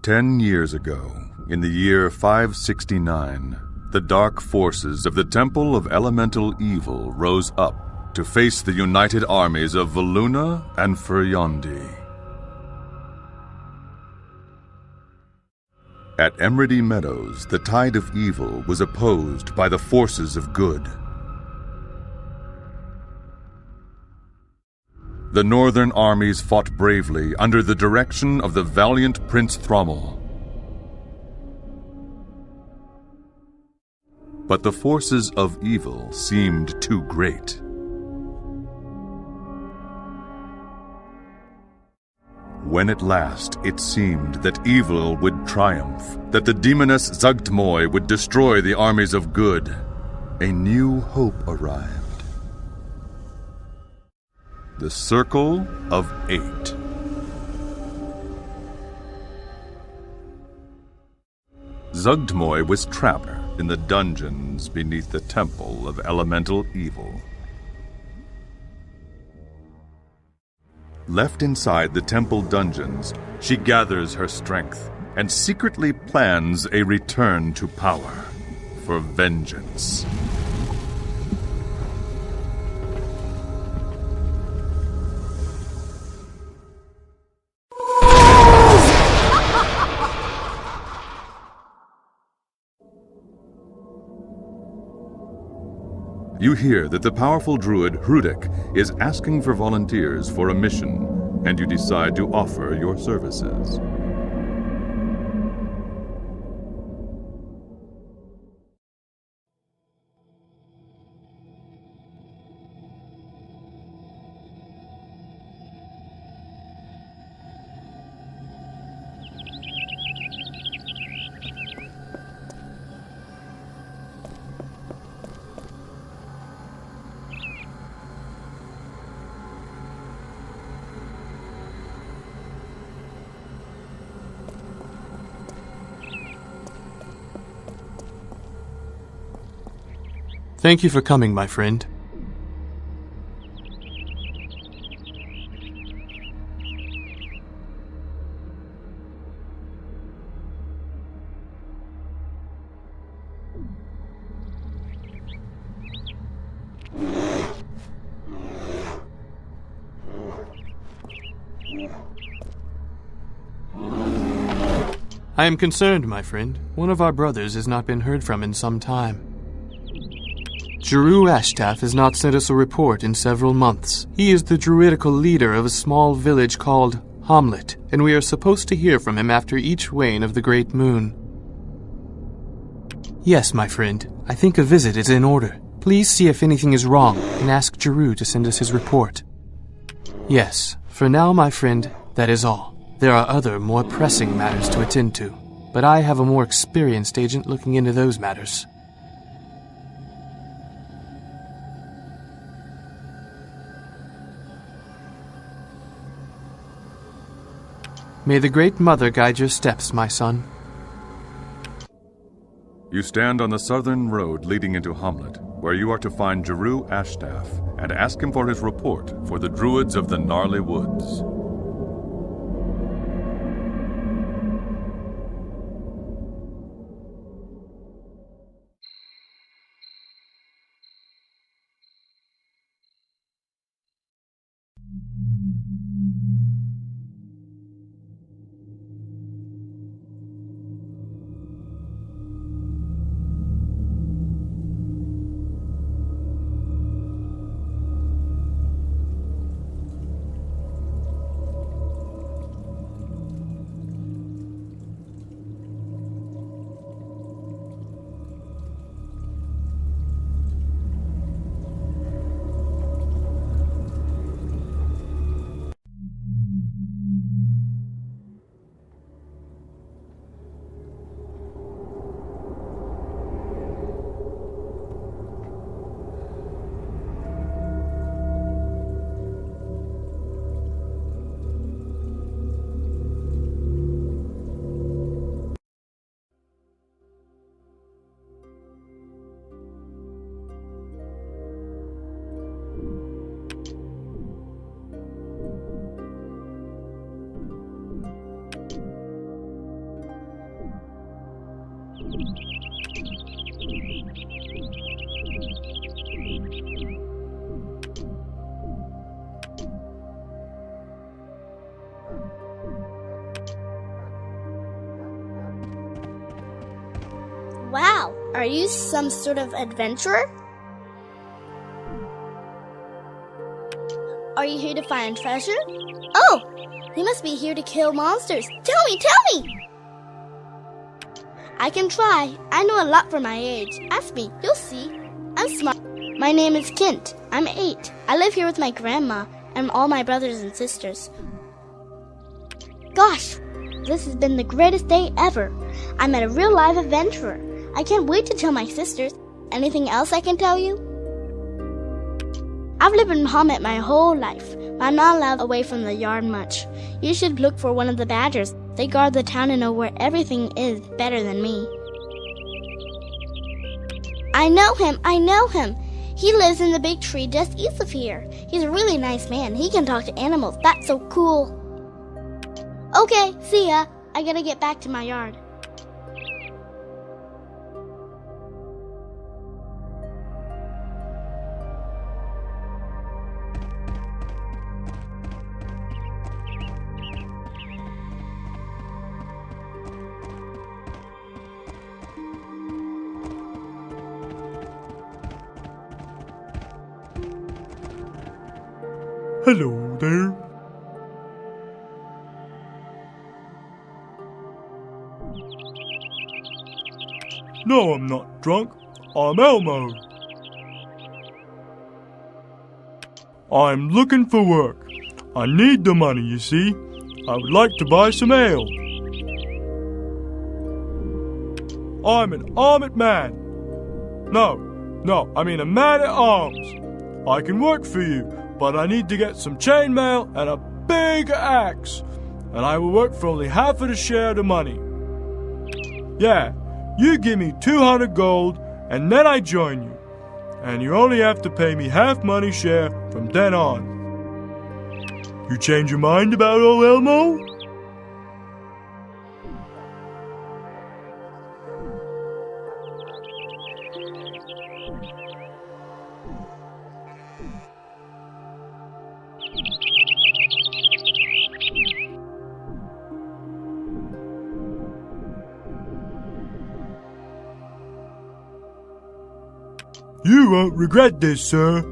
"10 years ago, in the year 569, the dark forces of the Temple of Elemental Evil rose up to face the united armies of Voluna and Furyandi. At Emerald Meadows, the tide of evil was opposed by the forces of good. The northern armies fought bravely under the direction of the valiant Prince Thrommel. But the forces of evil seemed too great. When at last it seemed that evil would triumph, that the demoness Zugtmoy would destroy the armies of good, a new hope arrived. The Circle of 8. Zugtmoy was trapped in the dungeons beneath the Temple of Elemental Evil. Left inside the temple dungeons, she gathers her strength and secretly plans a return to power for vengeance. You hear that the powerful druid Hrudek is asking for volunteers for a mission, and you decide to offer your services. Thank you for coming, my friend. I am concerned, my friend. One of our brothers has not been heard from in some time. Jeru Ashtaff has not sent us a report in several months. He is the druidical leader of a small village called Hommlet, and we are supposed to hear from him after each wane of the Great Moon. Yes, my friend. I think a visit is in order. Please see if anything is wrong, and ask Jeru to send us his report. Yes, for now, my friend, that is all. There are other, more pressing matters to attend to, but I have a more experienced agent looking into those matters. May the Great Mother guide your steps, my son. You stand on the southern road leading into Hommlet, where you are to find Jeru Ashtaff and ask him for his report for the Druids of the Gnarly Woods. Wow, are you some sort of adventurer? Are you here to find treasure? Oh, you must be here to kill monsters. Tell me! I can try. I know a lot for my age. Ask me, you'll see. I'm smart. My name is Kent. I'm 8. I live here with my grandma and all my brothers and sisters. Gosh, this has been the greatest day ever. I met a real live adventurer. I can't wait to tell my sisters. Anything else I can tell you? I've lived in Hommlet my whole life, but I'm not allowed away from the yard much. You should look for one of the badgers. They guard the town and know where everything is better than me. I know him. He lives in the big tree just east of here. He's a really nice man. He can talk to animals. That's so cool. Okay, see ya. I gotta get back to my yard. Hello there. No, I'm not drunk. I'm Elmo. I'm looking for work. I need the money, you see. I would like to buy some ale. I'm an armed man. No, I mean a man at arms. I can work for you, but I need to get some chainmail and a big axe. And I will work for only half of the share of the money. Yeah, you give me 200 gold, and then I join you. And you only have to pay me half money share from then on. You change your mind about old Elmo? You won't regret this, sir.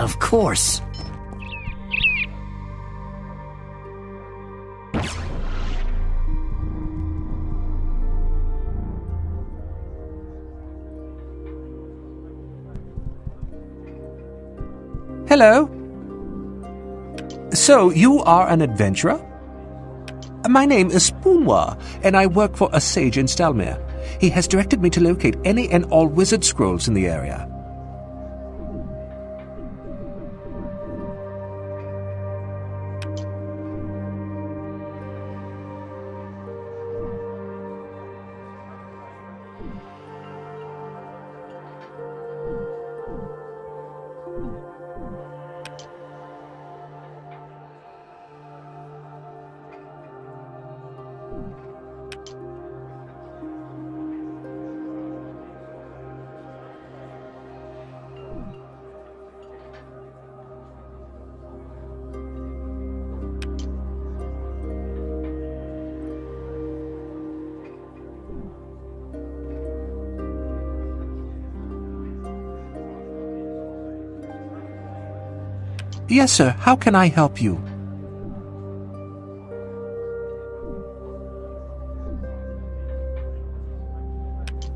Of course. Hello. So, you are an adventurer? My name is Spoonwa, and I work for a sage in Stalmere. He has directed me to locate any and all wizard scrolls in the area. Yes, sir. How can I help you?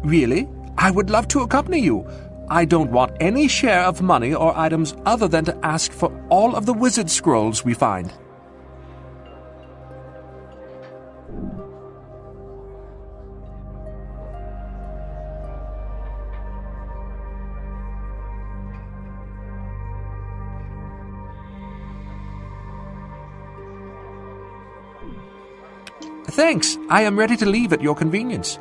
Really? I would love to accompany you. I don't want any share of money or items other than to ask for all of the wizard scrolls we find. Thanks. I am ready to leave at your convenience.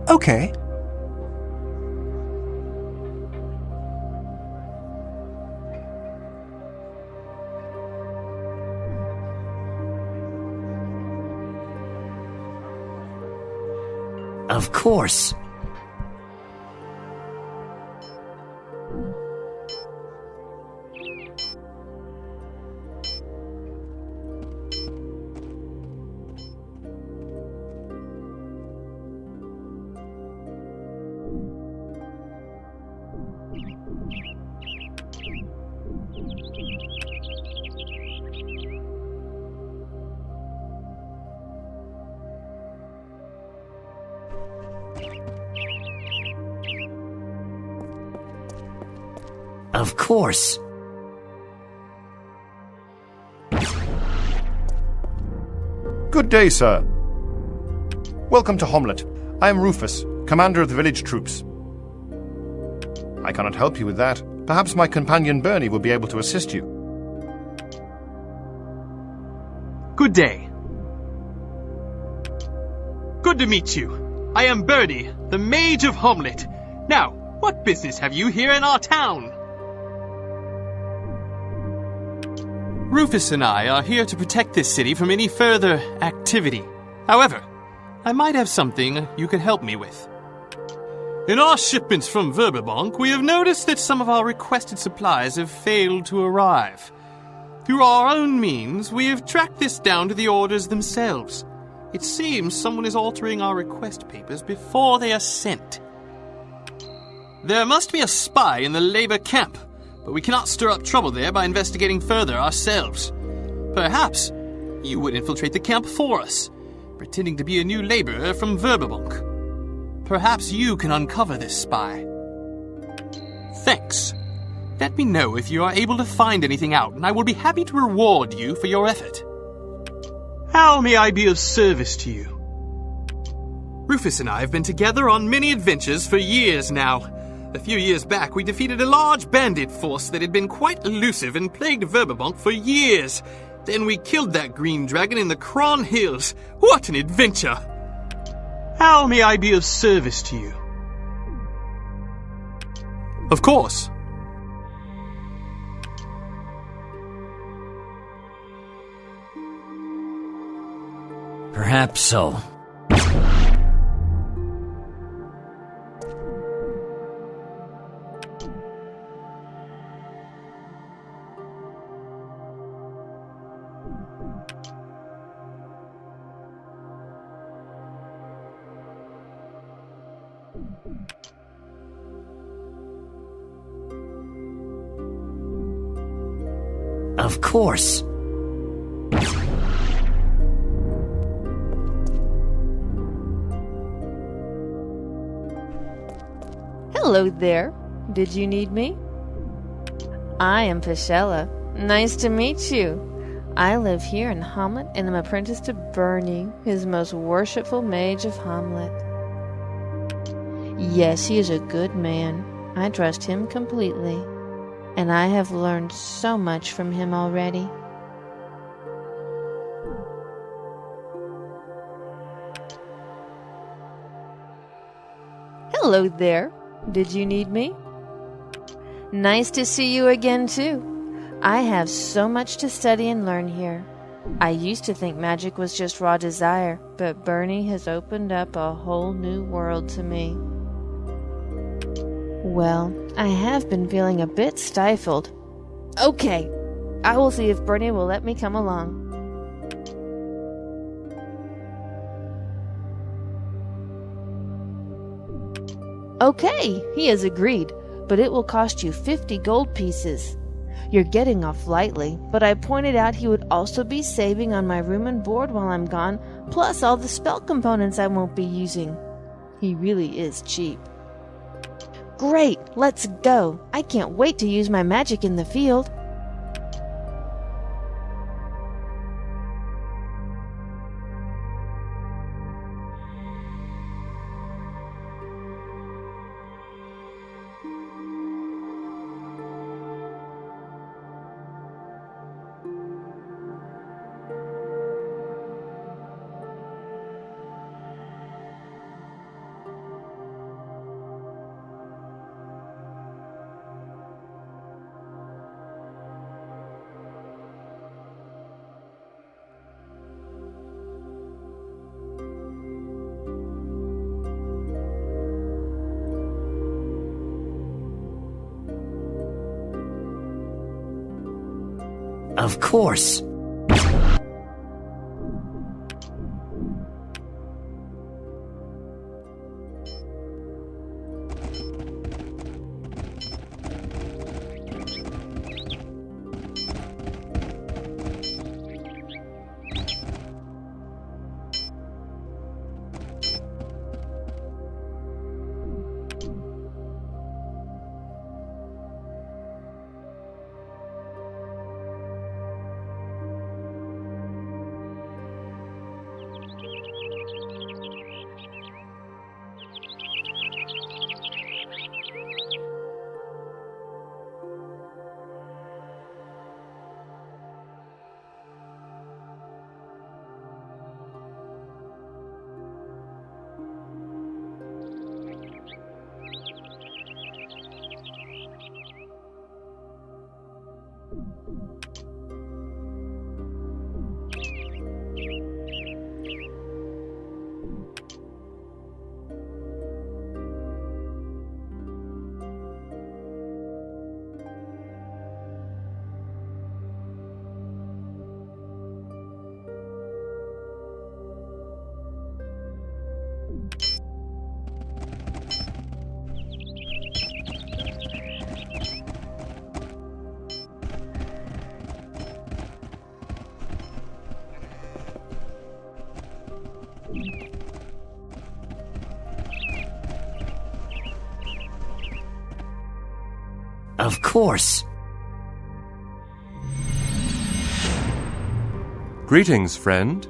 Okay. Of course. Of course. Good day, sir. Welcome to Hommlet. I am Rufus, commander of the village troops. I cannot help you with that. Perhaps my companion Bernie will be able to assist you. Good day. Good to meet you. I am Bernie, the mage of Hommlet. Now, what business have you here in our town? Rufus and I are here to protect this city from any further activity. However, I might have something you could help me with. In our shipments from Verbabonk, we have noticed that some of our requested supplies have failed to arrive. Through our own means, we have tracked this down to the orders themselves. It seems someone is altering our request papers before they are sent. There must be a spy in the labor camp, but we cannot stir up trouble there by investigating further ourselves. Perhaps you would infiltrate the camp for us, pretending to be a new laborer from Verbabonk. Perhaps you can uncover this spy. Thanks. Let me know if you are able to find anything out, and I will be happy to reward you for your effort. How may I be of service to you? Rufus and I have been together on many adventures for years now. A few years back, we defeated a large bandit force that had been quite elusive and plagued Verbabonk for years. Then we killed that green dragon in the Cron Hills. What an adventure! How may I be of service to you? Of course. Perhaps so. Of course. Hello there. Did you need me? I am Pashella. Nice to meet you. I live here in Hommlet and am apprenticed to Bernie, his most worshipful mage of Hommlet. Yes, he is a good man. I trust him completely, and I have learned so much from him already. Hello there. Did you need me? Nice to see you again, too. I have so much to study and learn here. I used to think magic was just raw desire, but Bernie has opened up a whole new world to me. Well, I have been feeling a bit stifled. Okay, I will see if Bernie will let me come along. Okay, he has agreed, but it will cost you 50 gold pieces. You're getting off lightly, but I pointed out he would also be saving on my room and board while I'm gone, plus all the spell components I won't be using. He really is cheap. Great, let's go. I can't wait to use my magic in the field. Of course. Of course. Greetings, friend.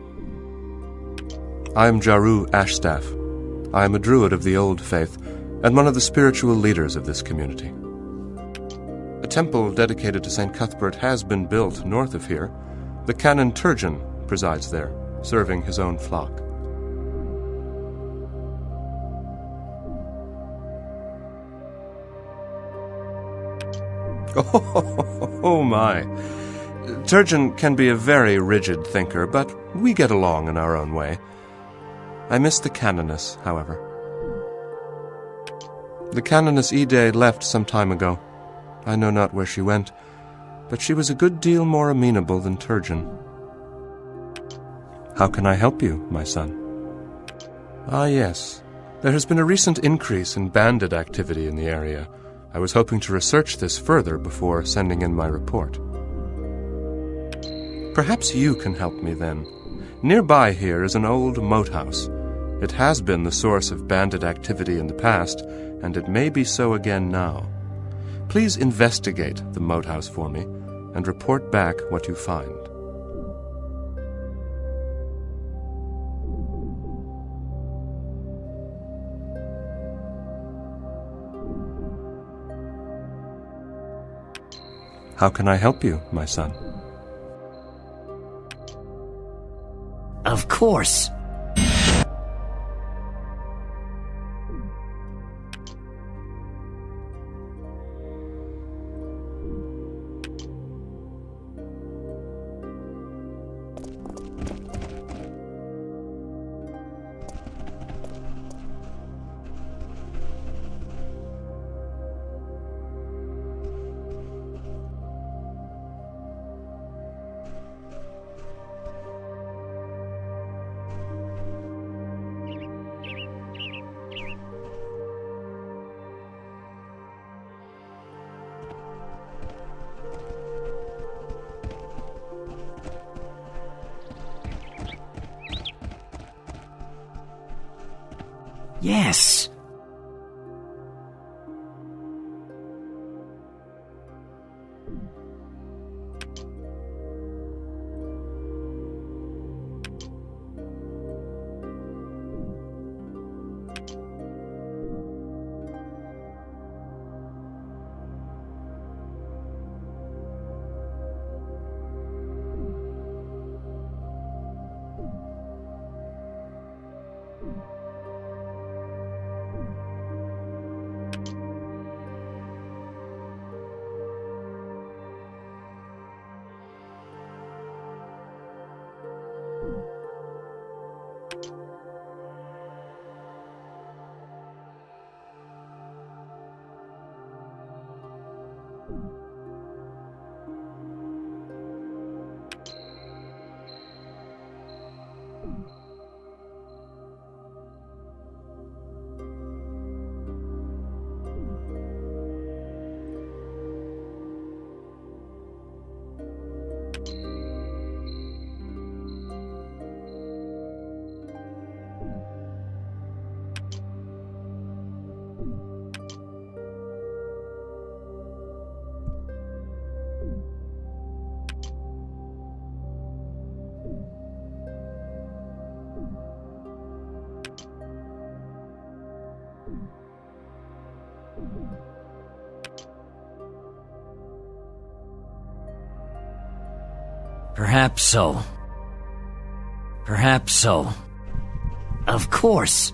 I am Jaru Ashstaff. I am a druid of the Old Faith and one of the spiritual leaders of this community. A temple dedicated to St. Cuthbert has been built north of here. The canon Turgeon presides there, serving his own flock. Oh my. Turgeon can be a very rigid thinker, but we get along in our own way. I miss the Canoness, however. The Canoness Ide left some time ago. I know not where she went, but she was a good deal more amenable than Turgeon. How can I help you, my son? Ah, yes. There has been a recent increase in bandit activity in the area. I was hoping to research this further before sending in my report. Perhaps you can help me then. Nearby here is an old moat house. It has been the source of bandit activity in the past, and it may be so again now. Please investigate the moat house for me, and report back what you find. How can I help you, my son? Of course. Yes. Perhaps so. Perhaps so. Of course.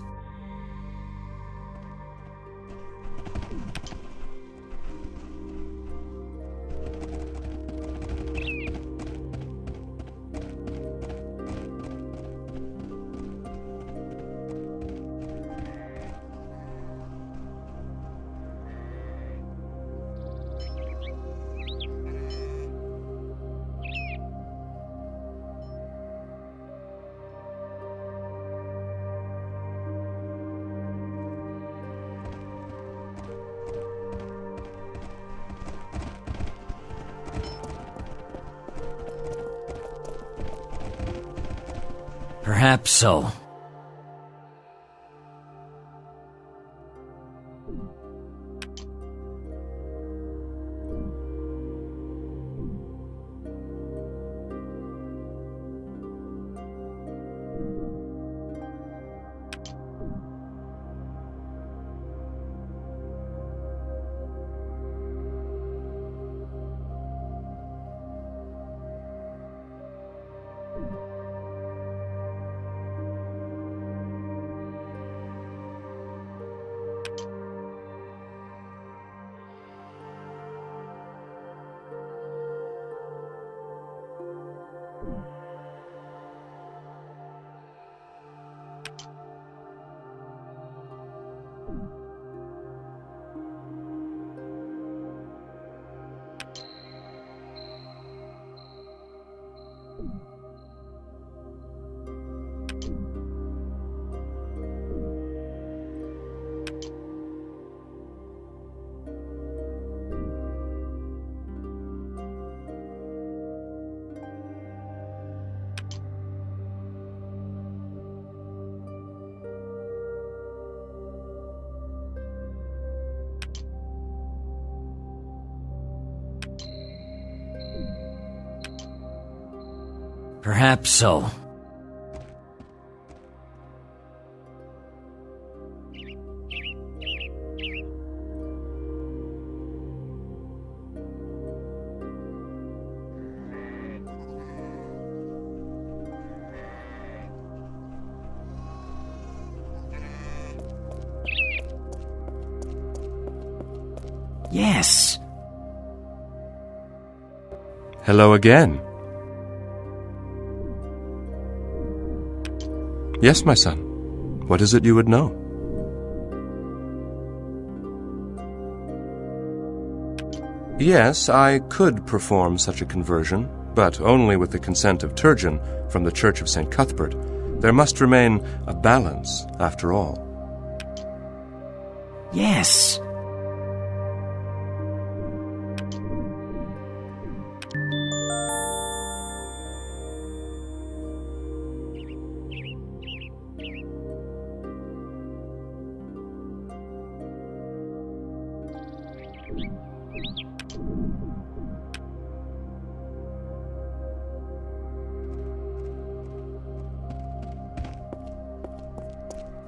Perhaps so. Perhaps so. Yes. Hello again. Yes, my son. What is it you would know? Yes, I could perform such a conversion, but only with the consent of Turgeon from the Church of St. Cuthbert. There must remain a balance, after all. Yes.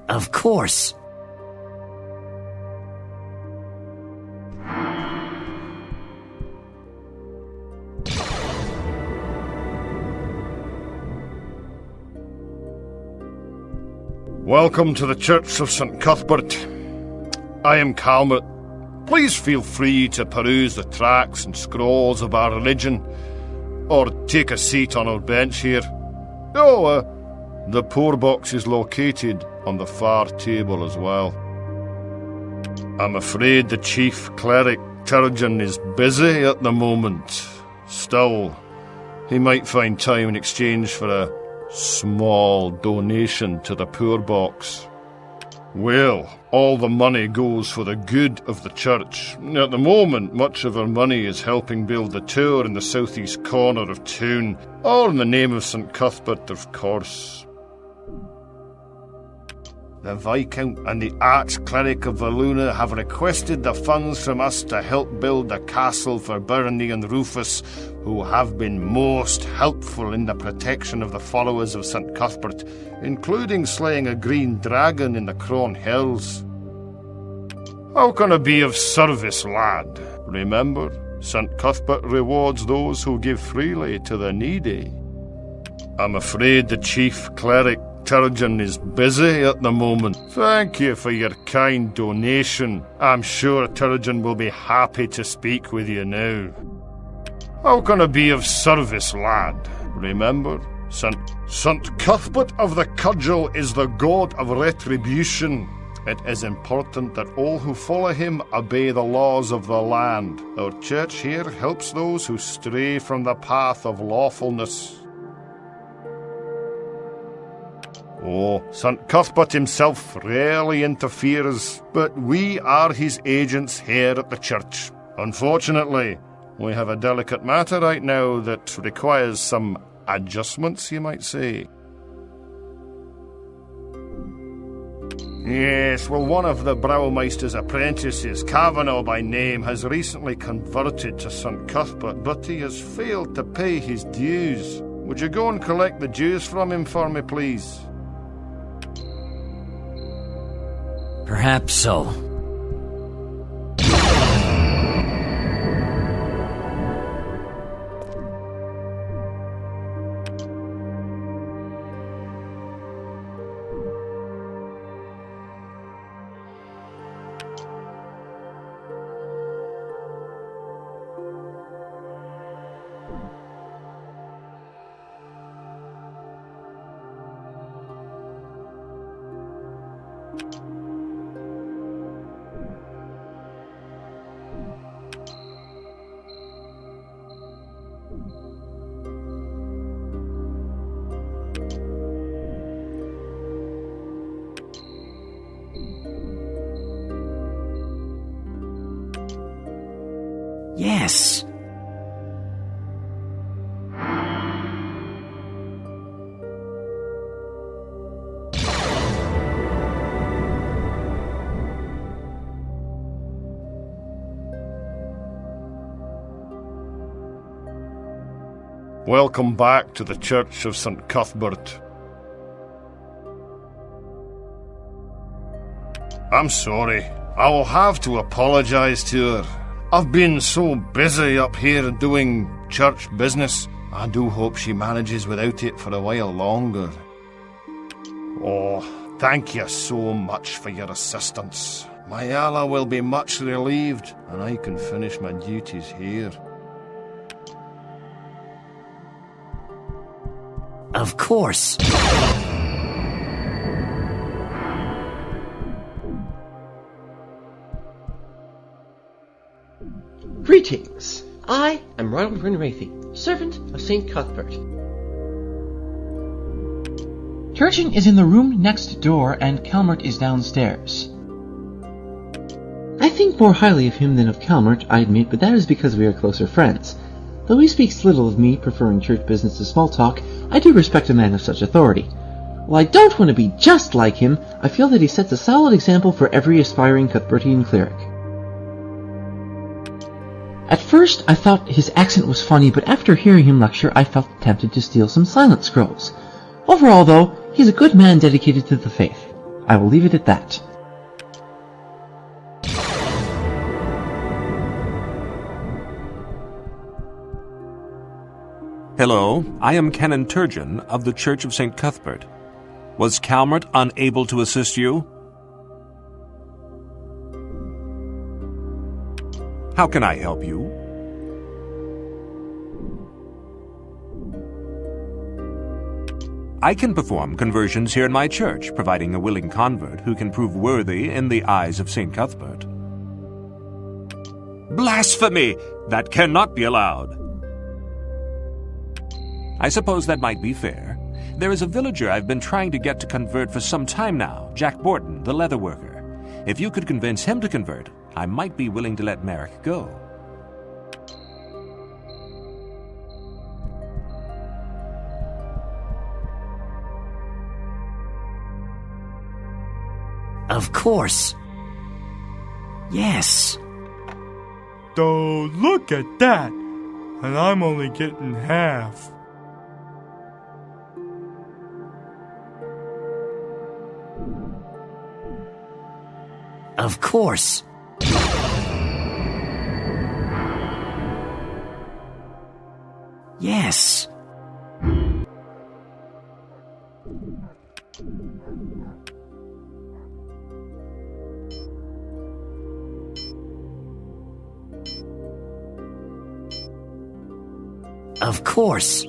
Of course. Welcome to the Church of St. Cuthbert. I am Hommlet. Please feel free to peruse the tracts and scrolls of our religion, or take a seat on our bench here. The poor box is located on the far table as well. I'm afraid the chief cleric, Turgeon, is busy at the moment. Still, he might find time in exchange for a small donation to the poor box. Well, all the money goes for the good of the church. At the moment, much of our money is helping build the tower in the southeast corner of town, all in the name of St. Cuthbert, of course. The Viscount and the Archcleric of Valuna have requested the funds from us to help build a castle for Bernie and Rufus, who have been most helpful in the protection of the followers of St. Cuthbert, including slaying a green dragon in the Crone Hills. How can I be of service, lad? Remember, St. Cuthbert rewards those who give freely to the needy. I'm afraid the chief cleric, Turgeon, is busy at the moment. Thank you for your kind donation. I'm sure Turgeon will be happy to speak with you now. How can I be of service, lad? Remember, St. Cuthbert of the Cudgel is the god of retribution. It is important that all who follow him obey the laws of the land. Our church here helps those who stray from the path of lawfulness. St. Cuthbert himself rarely interferes, but we are his agents here at the church. Unfortunately, we have a delicate matter right now that requires some adjustments, you might say. Yes, well, one of the Browmeister's apprentices, Kavanagh by name, has recently converted to St. Cuthbert, but he has failed to pay his dues. Would you go and collect the dues from him for me, please? Perhaps so. Yes. Welcome back to the Church of St. Cuthbert. I'm sorry. I will have to apologise to her. I've been so busy up here doing church business. I do hope she manages without it for a while longer. Oh, thank you so much for your assistance. My Allah will be much relieved, and I can finish my duties here. Of course. Greetings. I am Ronald Renrathi, servant of St. Cuthbert. Turchin is in the room next door, and Calmert is downstairs. I think more highly of him than of Calmert, I admit, but that is because we are closer friends. Though he speaks little of me, preferring church business to small talk, I do respect a man of such authority. While I don't want to be just like him, I feel that he sets a solid example for every aspiring Cuthbertian cleric. At first, I thought his accent was funny, but after hearing him lecture, I felt tempted to steal some silent scrolls. Overall, though, he's a good man dedicated to the faith. I will leave it at that. Hello, I am Canon Turgeon of the Church of St. Cuthbert. Was Calmert unable to assist you? How can I help you? I can perform conversions here in my church, providing a willing convert who can prove worthy in the eyes of St. Cuthbert. Blasphemy! That cannot be allowed. I suppose that might be fair. There is a villager I've been trying to get to convert for some time now, Jack Borton, the leather worker. If you could convince him to convert, I might be willing to let Merrick go. Of course. Yes. Oh, look at that! And I'm only getting half. Of course. Yes. Of course.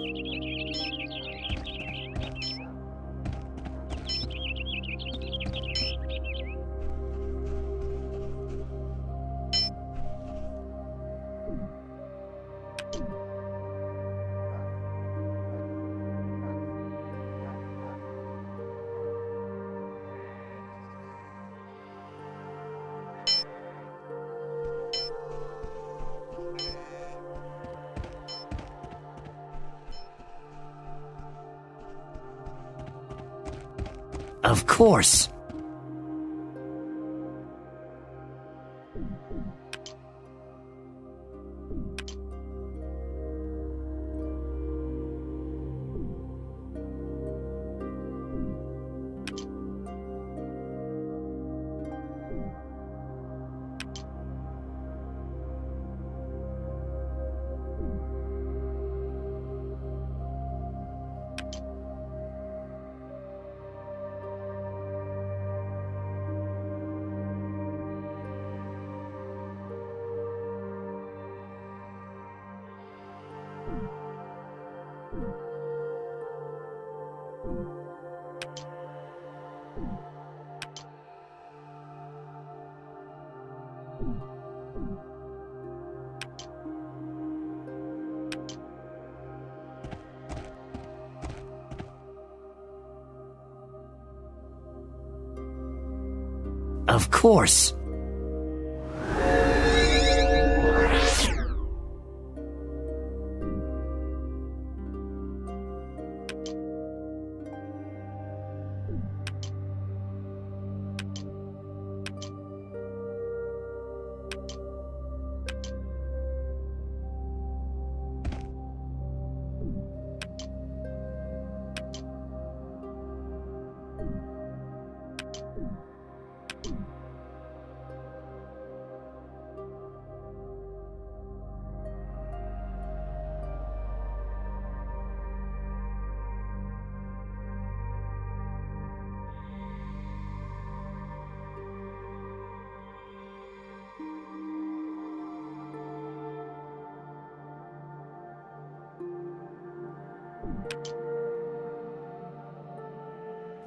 Of course. Of course.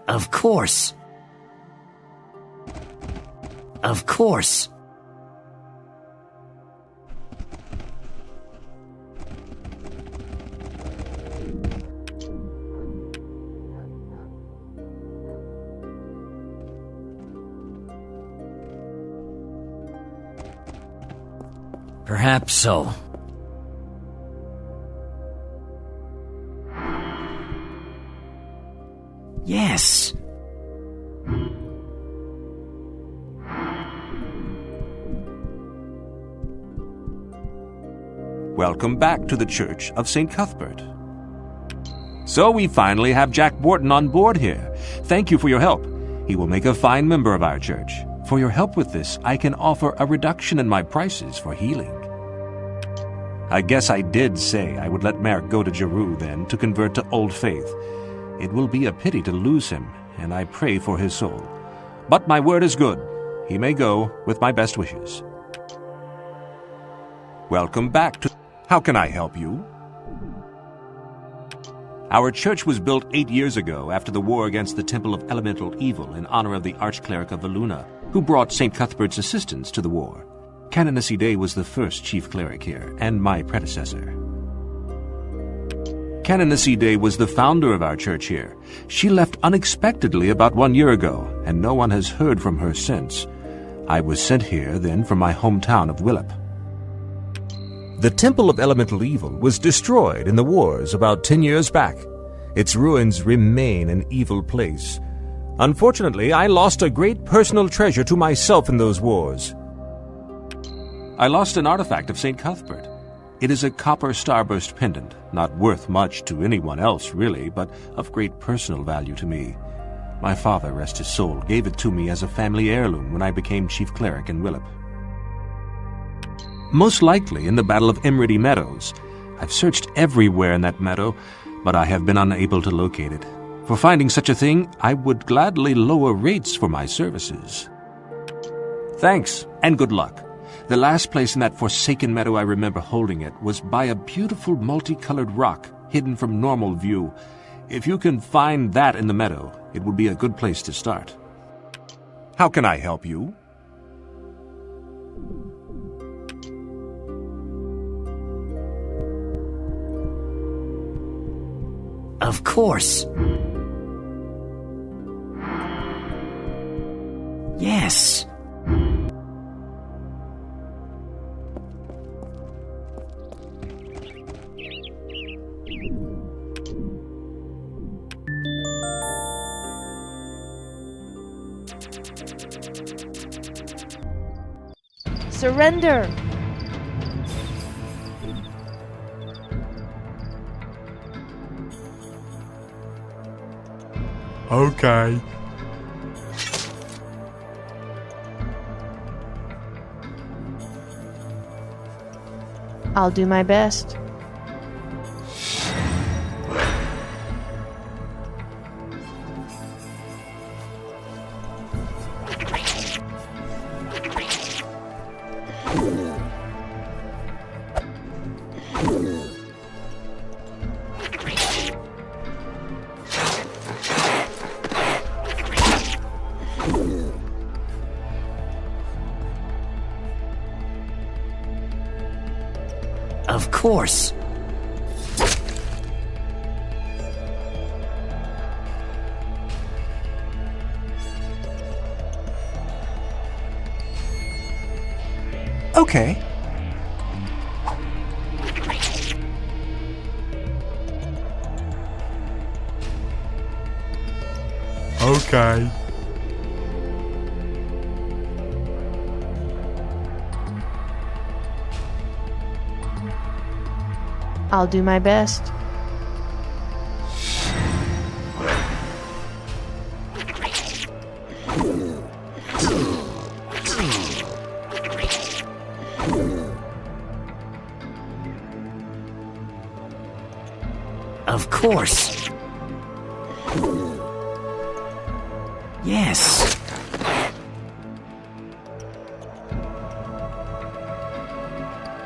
Of course. Of course. Perhaps so. Yes. Welcome back to the Church of St. Cuthbert. So we finally have Jack Borton on board here. Thank you for your help. He will make a fine member of our church. For your help with this, I can offer a reduction in my prices for healing. I guess I did say I would let Merrick go to Jeru then to convert to Old Faith. It will be a pity to lose him, and I pray for his soul. But my word is good. He may go with my best wishes. Welcome back to... How can I help you? Our church was built 8 years ago after the war against the Temple of Elemental Evil in honor of the Archcleric of Valuna, who brought St. Cuthbert's assistance to the war. Canonessy Day was the first chief cleric here, and my predecessor. Canonessy Day was the founder of our church here. She left unexpectedly about 1 year ago, and no one has heard from her since. I was sent here then from my hometown of Willip. The Temple of Elemental Evil was destroyed in the wars about 10 years back. Its ruins remain an evil place. Unfortunately, I lost a great personal treasure to myself in those wars. I lost an artifact of St. Cuthbert. It is a copper starburst pendant, not worth much to anyone else really, but of great personal value to me. My father, rest his soul, gave it to me as a family heirloom when I became chief cleric in Willip. Most likely in the Battle of Emrity Meadows. I've searched everywhere in that meadow, but I have been unable to locate it. For finding such a thing, I would gladly lower rates for my services. Thanks, and good luck. The last place in that forsaken meadow I remember holding it was by a beautiful multicolored rock hidden from normal view. If you can find that in the meadow, it would be a good place to start. How can I help you? Of course. Yes. Surrender! Okay. I'll do my best. Of course. Okay. Okay. I'll do my best. Of course. Yes.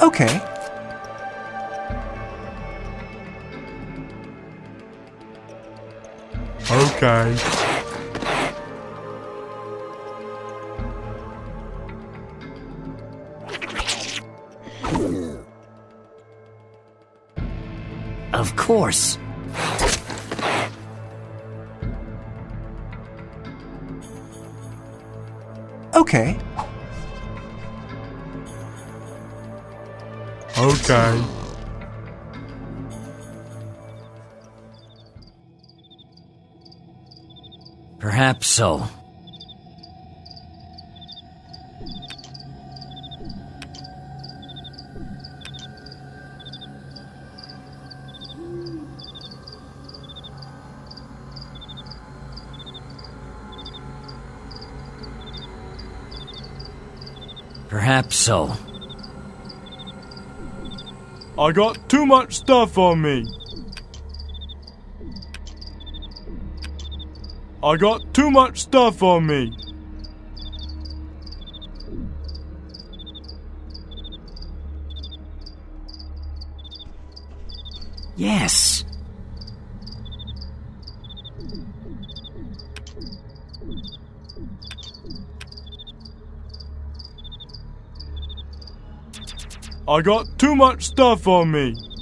Okay. Okay. Of course. Okay. Okay. Perhaps so. Perhaps so. I got too much stuff on me. I got too much stuff on me. Yes. I got too much stuff on me.